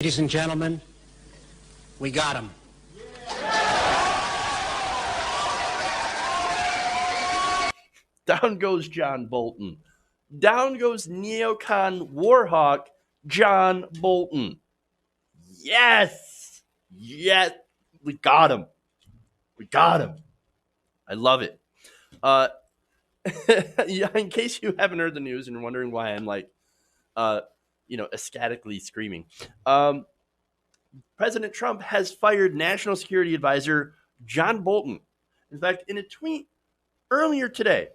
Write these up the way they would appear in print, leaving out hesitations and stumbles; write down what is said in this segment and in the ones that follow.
Ladies and gentlemen, we got him. Down goes John Bolton. Down goes neocon warhawk John Bolton. Yes! Yes! We got him. We got him. I love it. Yeah, in case you haven't heard the news and you're wondering why I'm like, ecstatically screaming, President Trump has fired National Security Advisor John Bolton. In fact, in a tweet earlier today,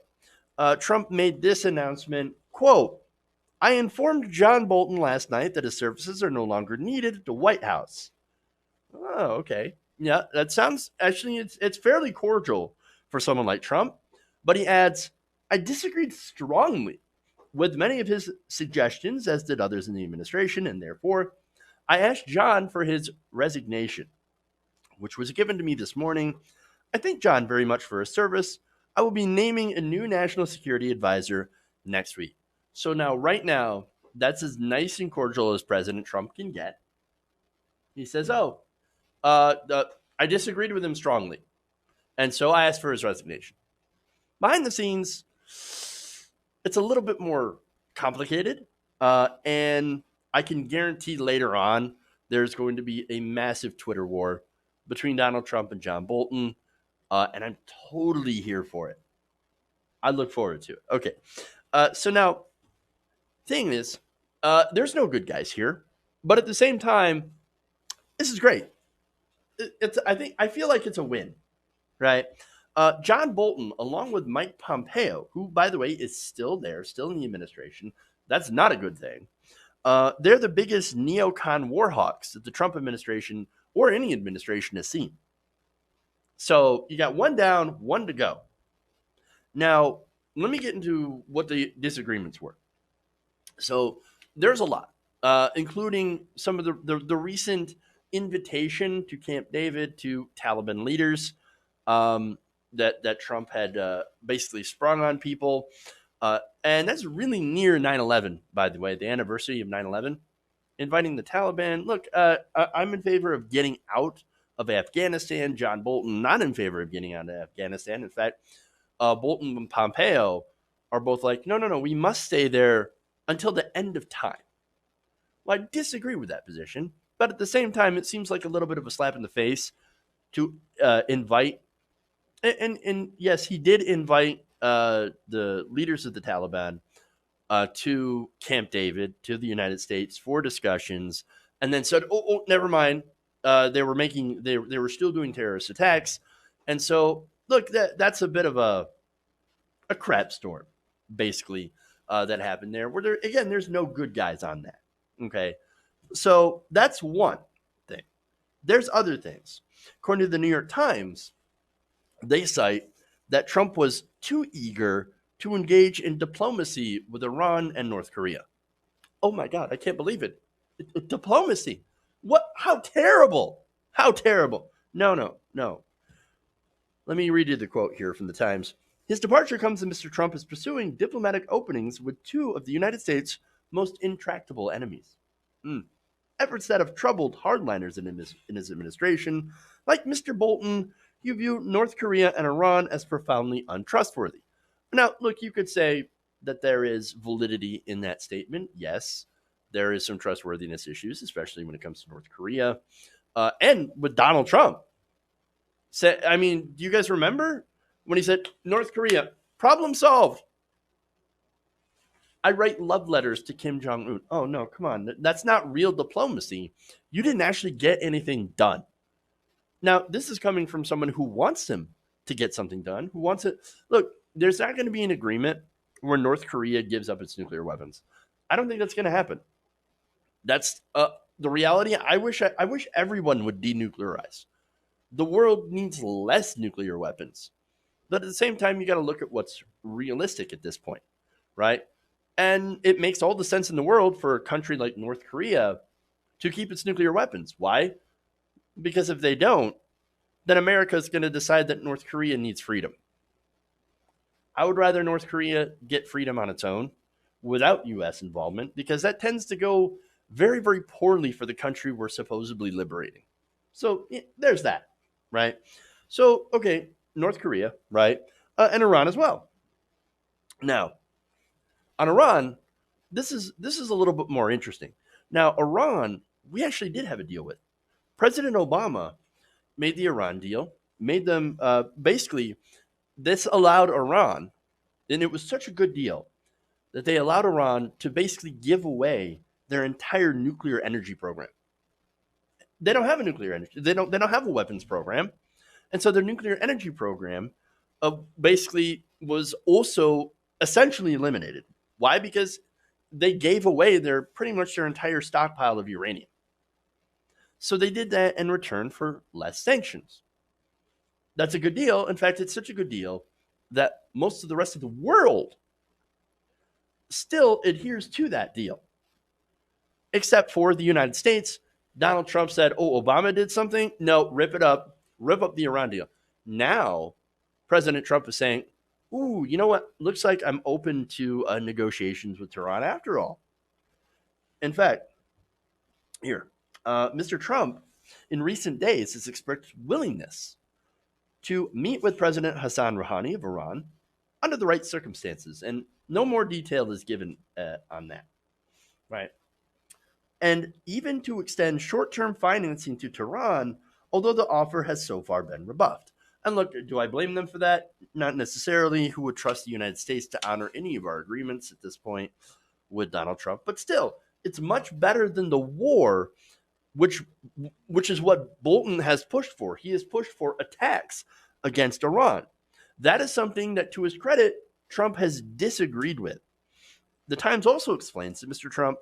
Trump made this announcement, quote, "I informed John Bolton last night that his services are no longer needed at the White House." Oh, okay. Yeah, that sounds, actually, it's fairly cordial for someone like Trump. But he adds, "I disagreed strongly with many of his suggestions, as did others in the administration, and therefore I asked John for his resignation, which was given to me this morning. I thank John very much for his service. I will be naming a new national security advisor next week." So now, right now, that's as nice and cordial as President Trump can get. He says, I disagreed with him strongly, and so I asked for his resignation. Behind the scenes, it's a little bit more complicated, and I can guarantee later on there's going to be a massive Twitter war between Donald Trump and John Bolton, and I'm totally here for it. I look forward to it. Okay, so now, thing is, there's no good guys here, but at the same time, this is great. I feel like it's a win, right? John Bolton, along with Mike Pompeo, who, by the way, is still there, still in the administration. That's not a good thing. They're the biggest neocon warhawks that the Trump administration or any administration has seen. So you got one down, one to go. Now, let me get into what the disagreements were. So there's a lot, including some of the recent invitation to Camp David to Taliban leaders that Trump had basically sprung on people. And that's really near 9/11, by the way, the anniversary of 9/11. Inviting the Taliban. Look, I'm in favor of getting out of Afghanistan. John Bolton, not in favor of getting out of Afghanistan. In fact, Bolton and Pompeo are both like, no, we must stay there until the end of time. Well, I disagree with that position, but at the same time, it seems like a little bit of a slap in the face to invite. And yes, he did invite the leaders of the Taliban to Camp David, to the United States for discussions, and then said, "Oh, never mind. They were still doing terrorist attacks," and so look, that's a bit of a crap storm, basically, that happened there. Where there's no good guys on that. Okay, so that's one thing. There's other things. According to the New York Times, they cite that Trump was too eager to engage in diplomacy with Iran and North Korea. Oh my God, I can't believe it. Diplomacy. What? How terrible. How terrible. No. Let me read you the quote here from the Times. "His departure comes as Mr. Trump is pursuing diplomatic openings with two of the United States' most intractable enemies. Efforts that have troubled hardliners in his administration. Like Mr. Bolton, you view North Korea and Iran as profoundly untrustworthy." Now, look, you could say that there is validity in that statement. Yes, there is some trustworthiness issues, especially when it comes to North Korea. And with Donald Trump. Do you guys remember when he said, "North Korea, problem solved. I write love letters to Kim Jong-un." Oh, no, come on. That's not real diplomacy. You didn't actually get anything done. Now, this is coming from someone who wants him to get something done, who wants it. Look, there's not going to be an agreement where North Korea gives up its nuclear weapons. I don't think that's going to happen. That's the reality. I wish everyone would denuclearize. The world needs less nuclear weapons. But at the same time, you got to look at what's realistic at this point, right? And it makes all the sense in the world for a country like North Korea to keep its nuclear weapons. Why? Because if they don't, then America is going to decide that North Korea needs freedom. I would rather North Korea get freedom on its own without U.S. involvement, because that tends to go very, very poorly for the country we're supposedly liberating. So there's that, right? So, okay, North Korea, right? And Iran as well. Now, on Iran, this is a little bit more interesting. Now, Iran, we actually did have a deal with. President Obama made the Iran deal, made them basically, this allowed Iran, and it was such a good deal that they allowed Iran to basically give away their entire nuclear energy program. They don't have a nuclear energy. They don't have a weapons program, and so their nuclear energy program basically was also essentially eliminated. Why? Because they gave away pretty much their entire stockpile of uranium. So they did that in return for less sanctions. That's a good deal. In fact, it's such a good deal that most of the rest of the world still adheres to that deal, except for the United States. Donald Trump said, oh, Obama did something? No, rip it up. Rip up the Iran deal. Now, President Trump is saying, ooh, you know what? Looks like I'm open to negotiations with Tehran after all. In fact, here, Mr. Trump in recent days has expressed willingness to meet with President Hassan Rouhani of Iran under the right circumstances. And no more detail is given on that, right? And even to extend short-term financing to Tehran, although the offer has so far been rebuffed. And look, do I blame them for that? Not necessarily. Who would trust the United States to honor any of our agreements at this point with Donald Trump? But still, it's much better than the war, which is what Bolton has pushed for. He has pushed for attacks against Iran. That is something that, to his credit, Trump has disagreed with. The Times also explains that Mr. Trump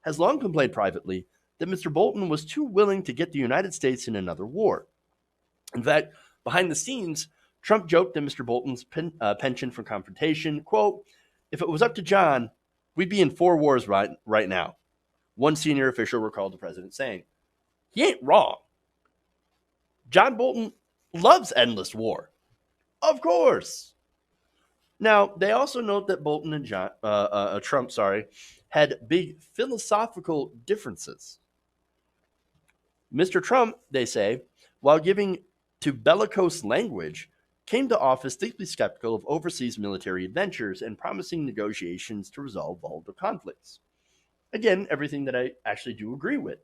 has long complained privately that Mr. Bolton was too willing to get the United States in another war. In fact, behind the scenes, Trump joked that Mr. Bolton's penchant for confrontation, quote, if it was up to John, we'd be in 4 wars right now. One senior official recalled the president saying, he ain't wrong. John Bolton loves endless war. Of course. Now, they also note that Bolton and Trump had big philosophical differences. Mr. Trump, they say, while giving to bellicose language, came to office deeply skeptical of overseas military adventures and promising negotiations to resolve volatile conflicts. Again, everything that I actually do agree with.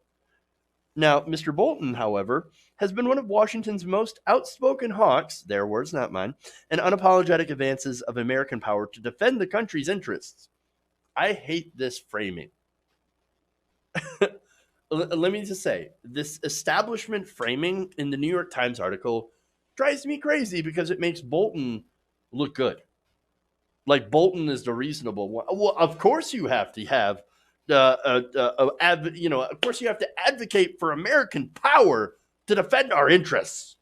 Now, Mr. Bolton, however, has been one of Washington's most outspoken hawks, their words, not mine, and unapologetic advances of American power to defend the country's interests. I hate this framing. Let me just say, this establishment framing in the New York Times article drives me crazy because it makes Bolton look good. Like Bolton is the reasonable one. Well, of course you have to have of course you have to advocate for American power to defend our interests.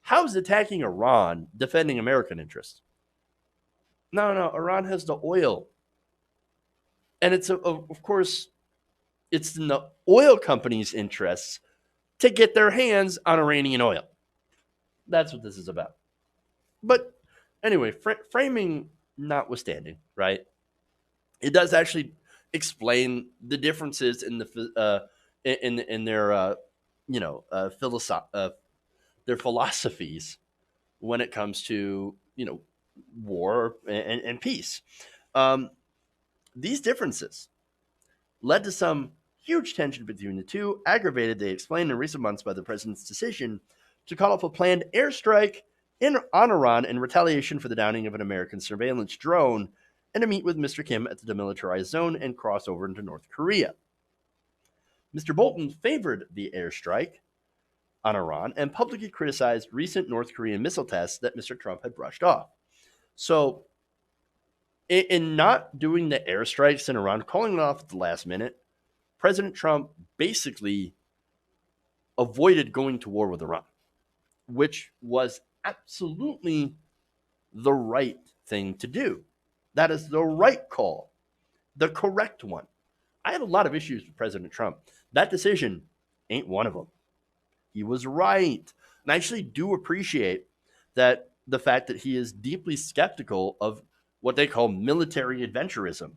How is attacking Iran defending American interests? No, Iran has the oil. And it's, of course, it's in the oil companies' interests to get their hands on Iranian oil. That's what this is about. But anyway, framing notwithstanding, right? It does actually explain the differences in their their philosophies when it comes to war and peace. These differences led to some huge tension between the two, aggravated, they explained, in recent months by the president's decision to call off a planned airstrike on Iran in retaliation for the downing of an American surveillance drone, and to meet with Mr. Kim at the demilitarized zone and cross over into North Korea. Mr. Bolton favored the airstrike on Iran and publicly criticized recent North Korean missile tests that Mr. Trump had brushed off. So, in not doing the airstrikes in Iran, calling it off at the last minute, President Trump basically avoided going to war with Iran, which was absolutely the right thing to do. That is the right call, the correct one. I have a lot of issues with President Trump. That decision ain't one of them. He was right. And I actually do appreciate that the fact that he is deeply skeptical of what they call military adventurism.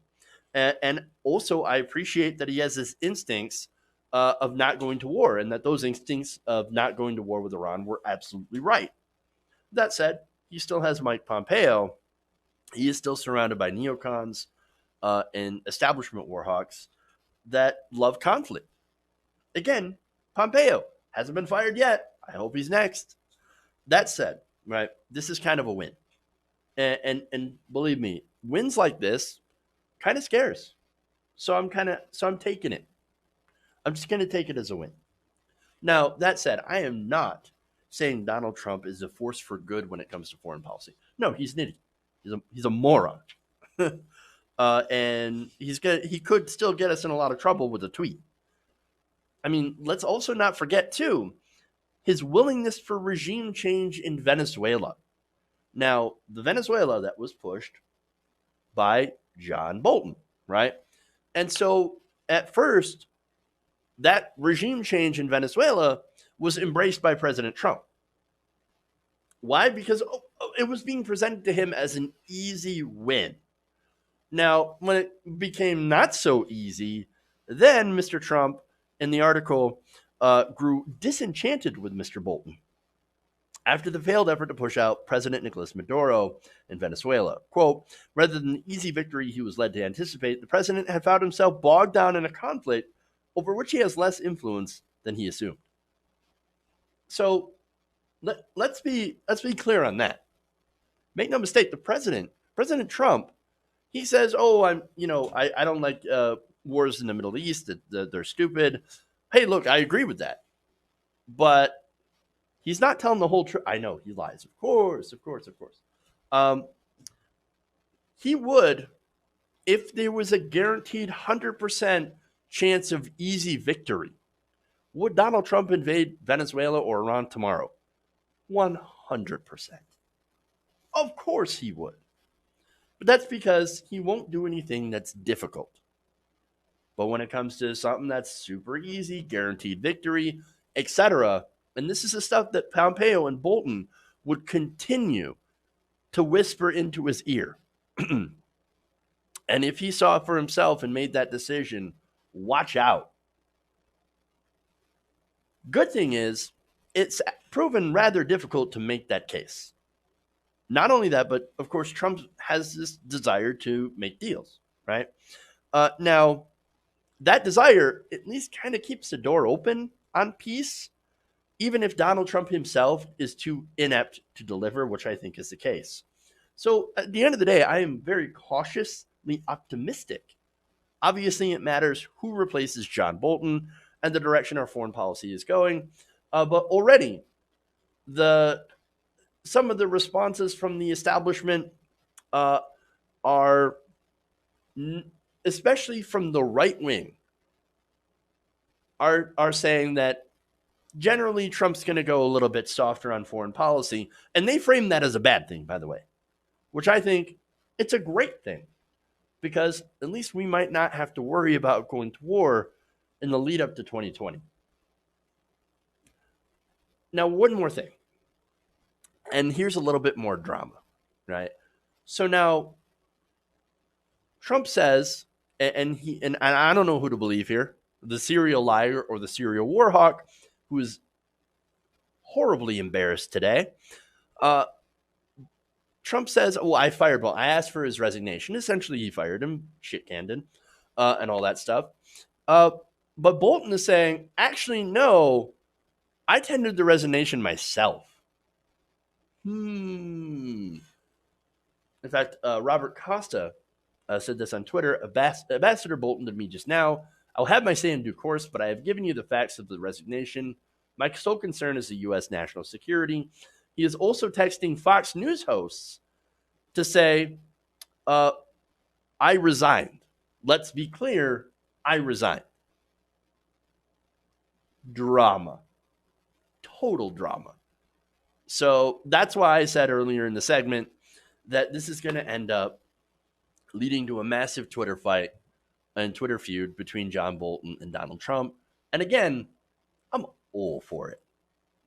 And also, I appreciate that he has his instincts of not going to war, and that those instincts of not going to war with Iran were absolutely right. That said, he still has Mike Pompeo. He is still surrounded by neocons and establishment warhawks that love conflict. Again, Pompeo hasn't been fired yet. I hope he's next. That said, right, this is kind of a win. And believe me, wins like this kind of scares. So I'm taking it. I'm just going to take it as a win. Now, that said, I am not saying Donald Trump is a force for good when it comes to foreign policy. No, he's an idiot. He's a moron. And he could still get us in a lot of trouble with a tweet. I mean, let's also not forget, too, his willingness for regime change in Venezuela. Now, the Venezuela that was pushed by John Bolton, right? And so at first, that regime change in Venezuela was embraced by President Trump. Why? Because it was being presented to him as an easy win. Now, when it became not so easy, then Mr. Trump, in the article, grew disenchanted with Mr. Bolton after the failed effort to push out President Nicolas Maduro in Venezuela. Quote, rather than the easy victory he was led to anticipate, the president had found himself bogged down in a conflict over which he has less influence than he assumed. So let's be clear on that. Make no mistake, President Trump, he says, "Oh, I don't like wars in the Middle East. That they're stupid." Hey, look, I agree with that, but he's not telling the whole truth. I know he lies, of course. He would, if there was a guaranteed 100% chance of easy victory. Would Donald Trump invade Venezuela or Iran tomorrow? 100%. Of course he would. But that's because he won't do anything that's difficult. But when it comes to something that's super easy, guaranteed victory, etc., and this is the stuff that Pompeo and Bolton would continue to whisper into his ear. And if he saw it for himself and made that decision, watch out. Good thing is, it's proven rather difficult to make that case. Not only that, but of course, Trump has this desire to make deals, right? Now, that desire at least kind of keeps the door open on peace, even if Donald Trump himself is too inept to deliver, which I think is the case. So at the end of the day, I am very cautiously optimistic. Obviously, it matters who replaces John Bolton and the direction our foreign policy is going. But already, some of the responses from the establishment are, especially from the right wing, are saying that generally Trump's going to go a little bit softer on foreign policy. And they frame that as a bad thing, by the way, which I think it's a great thing, because at least we might not have to worry about going to war in the lead up to 2020. Now, one more thing. And here's a little bit more drama, right? So now Trump says, and I don't know who to believe here, the serial liar or the serial war hawk, who is horribly embarrassed today. Trump says, "Oh, I fired Bolton. I asked for his resignation." Essentially, he fired him, shit-canned him, and all that stuff. But Bolton is saying, actually, no, I tendered the resignation myself. In fact, Robert Costa said this on Twitter. Ambassador Bolton to me just now, "I'll have my say in due course, but I have given you the facts of the resignation. My sole concern is the U.S. national security." He is also texting Fox News hosts to say, "I resigned. Let's be clear, I resigned." Drama. Total drama. So that's why I said earlier in the segment that this is going to end up leading to a massive Twitter fight and Twitter feud between John Bolton and Donald Trump. And again, I'm all for it.